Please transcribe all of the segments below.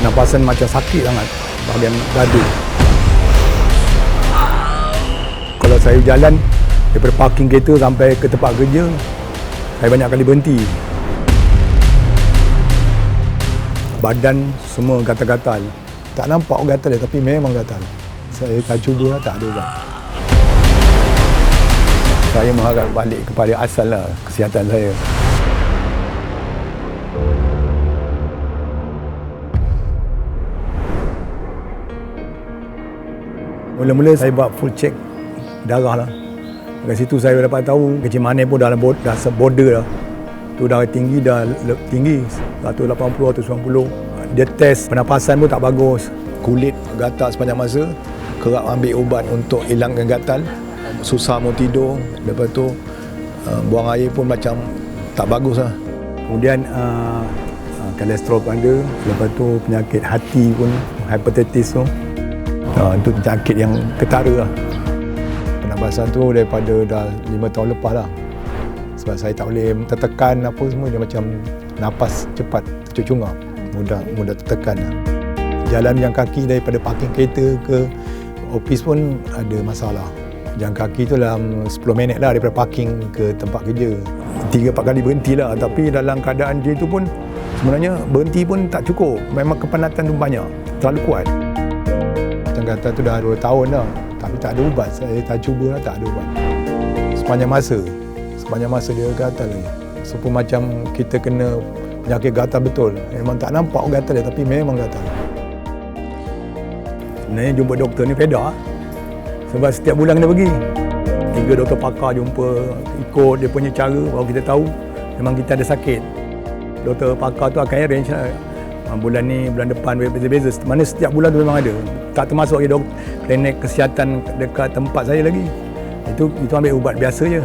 Nampasan macam sakit sangat bahagian dada. Kalau saya jalan daripada parking kereta sampai ke tempat kerja, saya banyak kali berhenti. Badan semua gatal-gatal. Tak nampak gatal dia, tapi memang gatal. Saya tak cuba, tak ada ubat. Saya mengharap balik kepada asal lah kesihatan saya. Mula-mula saya buat full check darah lah. Dari situ saya dapat tahu kecil manis pun dah border dah. Tu darah tinggi dah tinggi 180, 190. Dia test pernafasan pun tak bagus. Kulit gatal sepanjang masa. Kerap ambil ubat untuk hilangkan gatal. Susah mau tidur. Lepas tu buang air pun macam tak bagus lah. Kemudian kolesterol pun ada. Lepas tu penyakit hati pun, hepatitis tu. Itu penyakit yang ketara lah. Pernafasan tu daripada dah 5 tahun lepas lah. Sebab saya tak boleh tertekan apa semua, dia macam nafas cepat, tercungap, mudah tertekan lah. Jalan jalan kaki daripada parking kereta ke office pun ada masalah. Jalan kaki tu dalam 10 minit lah daripada parking ke tempat kerja. 3-4 kali berhenti lah, tapi dalam keadaan dia tu pun sebenarnya berhenti pun tak cukup. Memang kepenatan tu banyak, terlalu kuat. Gatal tu dah 2 tahun dah, tapi tak ada ubat. Saya tak cuba lah, tak ada ubat. Sepanjang masa dia gatal lagi. So pun macam kita kena penyakit gatal betul. Memang tak nampak gatal dia, tapi memang gatal. Sebenarnya jumpa doktor ni pedak. Sebab setiap bulan kena pergi. 3 doktor pakar jumpa, ikut dia punya cara baru kita tahu memang kita ada sakit. Doktor pakar tu akan arrange lah. Bulan ni, bulan depan, beza-beza. Mana setiap bulan tu memang ada. Tak termasuk lagi klinik kesihatan dekat tempat saya lagi. Itu ambil ubat biasa je.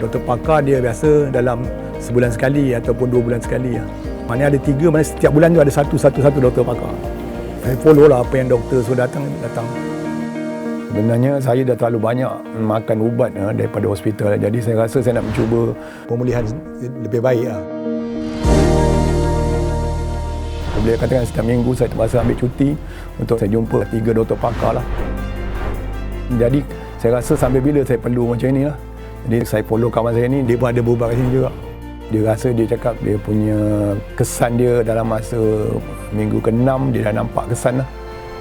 Doktor pakar dia biasa dalam sebulan sekali ataupun 2 bulan sekali. Mana ada 3, mana setiap bulan tu ada satu doktor pakar. Saya follow lah apa yang doktor suruh datang. Sebenarnya saya dah terlalu banyak makan ubat daripada hospital. Jadi saya rasa saya nak mencuba pemulihan lebih baik lah. Boleh katakan setiap minggu saya terpaksa ambil cuti untuk saya jumpa 3 doktor pakar lah. Jadi saya rasa sampai bila saya perlu macam ni lah. Jadi saya follow kawan saya ni, dia pun ada berubat kat sini juga. Dia rasa, dia cakap dia punya kesan dia dalam masa minggu ke-6 dia dah nampak kesan lah.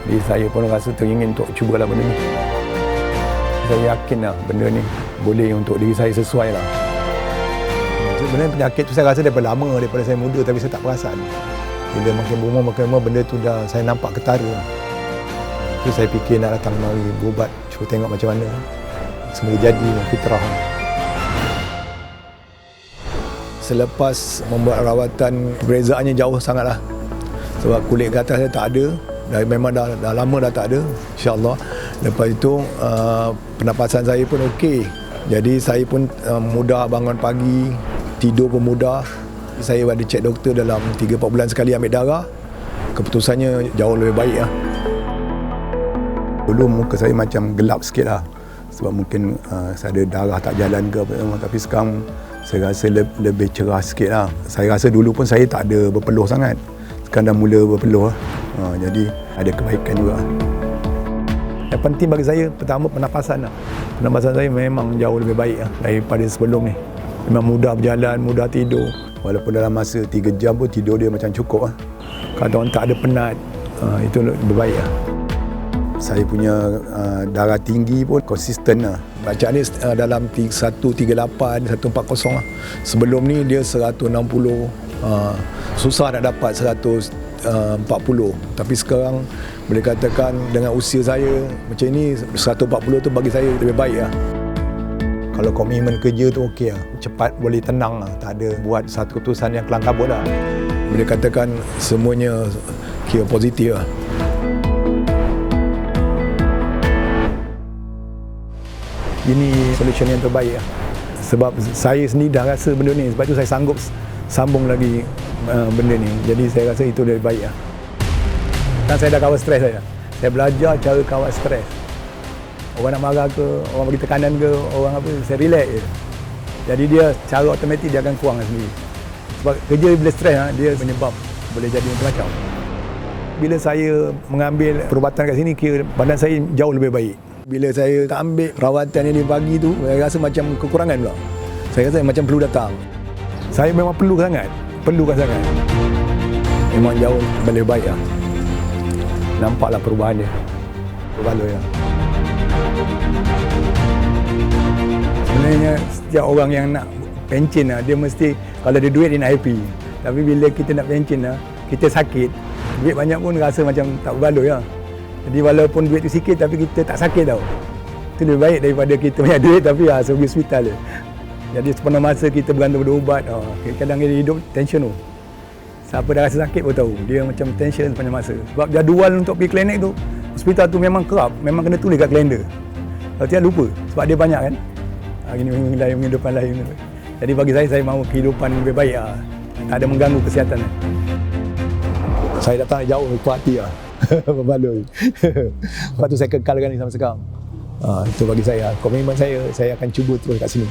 Jadi saya pun rasa teringin untuk cubalah benda ni. Saya yakin lah benda ni boleh untuk diri saya sesuai lah. Sebenarnya penyakit tu saya rasa daripada lama, daripada saya muda, tapi saya tak perasan. Bila makin berumur, benda tu dah saya nampak ketara. Itu saya fikir nak datang mari berubat, cuba tengok macam mana. Semula jadi fitrah. Selepas membuat rawatan, perbezaannya jauh sangatlah. Sebab kulit gatal saya tak ada. Memang dah lama dah tak ada, insya-Allah. Lepas itu pernafasan saya pun okey. Jadi saya pun mudah bangun pagi, tidur pun mudah. Saya ada cek doktor dalam 3-4 bulan sekali ambil darah. Keputusannya jauh lebih baik lah. Dulu muka saya macam gelap sikit lah. Sebab mungkin saya ada darah tak jalan ke apa. Tapi sekarang saya rasa lebih cerah sikit lah. Saya rasa dulu pun saya tak ada berpeluh sangat. Sekarang dah mula berpeluh lah. Jadi ada kebaikan juga. Yang penting bagi saya, pertama pernafasan lah. Pernafasan saya memang jauh lebih baik lah daripada sebelum ni. Memang mudah berjalan, mudah tidur. Walaupun dalam masa 3 jam pun tidur dia macam cukup lah. Kalau orang tak ada penat, itu lebih baik lah. Saya punya darah tinggi pun konsisten lah. Bacaan dia dalam 138, 140 lah. Sebelum ni dia 160. Susah nak dapat 140. Tapi sekarang boleh katakan dengan usia saya macam ni, 140 tu bagi saya lebih baik lah. Kalau komitmen kerja tu okey lah. Cepat boleh tenang lah. Tak ada buat satu keputusan yang kelang kabut lah. Boleh katakan semuanya kira positif lah. Ini solution yang terbaik lah. Sebab saya sendiri dah rasa benda ni. Sebab tu saya sanggup sambung lagi benda ni. Jadi saya rasa itu lebih baik lah. Kan saya dah kawal stres saya. Saya belajar cara kawal stres. Orang nak marah ke, orang bagi tekanan ke, orang apa, saya relax je. Jadi dia secara automatik dia akan kurang sendiri. Sebab kerja bila stres dia menyebab boleh jadi macam-macam. Bila saya mengambil perubatan kat sini, kira badan saya jauh lebih baik. Bila saya tak ambil rawatan yang dia bagi tu, saya rasa macam kekurangan pula. Saya rasa macam perlu datang. Saya memang perlukan sangat. Memang jauh lebih baik lah. Nampaklah perubahan dia. Berbaloi lah. Sebenarnya setiap orang yang nak pencen lah, dia mesti, kalau ada duit dia nak happy. Tapi bila kita nak pencen lah, kita sakit, duit banyak pun rasa macam tak berbaloi lah. Jadi walaupun duit tu sikit tapi kita tak sakit tau. Itu lebih baik daripada kita banyak duit tapi rasa pergi hospital je. Jadi sepenuh masa kita bergantung pada ubat. Kadang-kadang dia hidup tension tu. Siapa dah rasa sakit pun tahu, dia macam tension sepanjang masa. Sebab jadual untuk pergi klinik tu, hospital tu memang kerap, memang kena tulis kat kalender. Kalau tidak lupa, sebab dia banyak kan. Hari ni kehidupan lain. Jadi bagi saya mahu kehidupan lebih baik lah. Tak ada mengganggu kesihatan. Saya datang jauh kuat hati lah. Berbaloi. Lepas tu saya kekalkan ni sampai sekarang. Itu bagi saya. Komitmen saya akan cuba terus kat sini.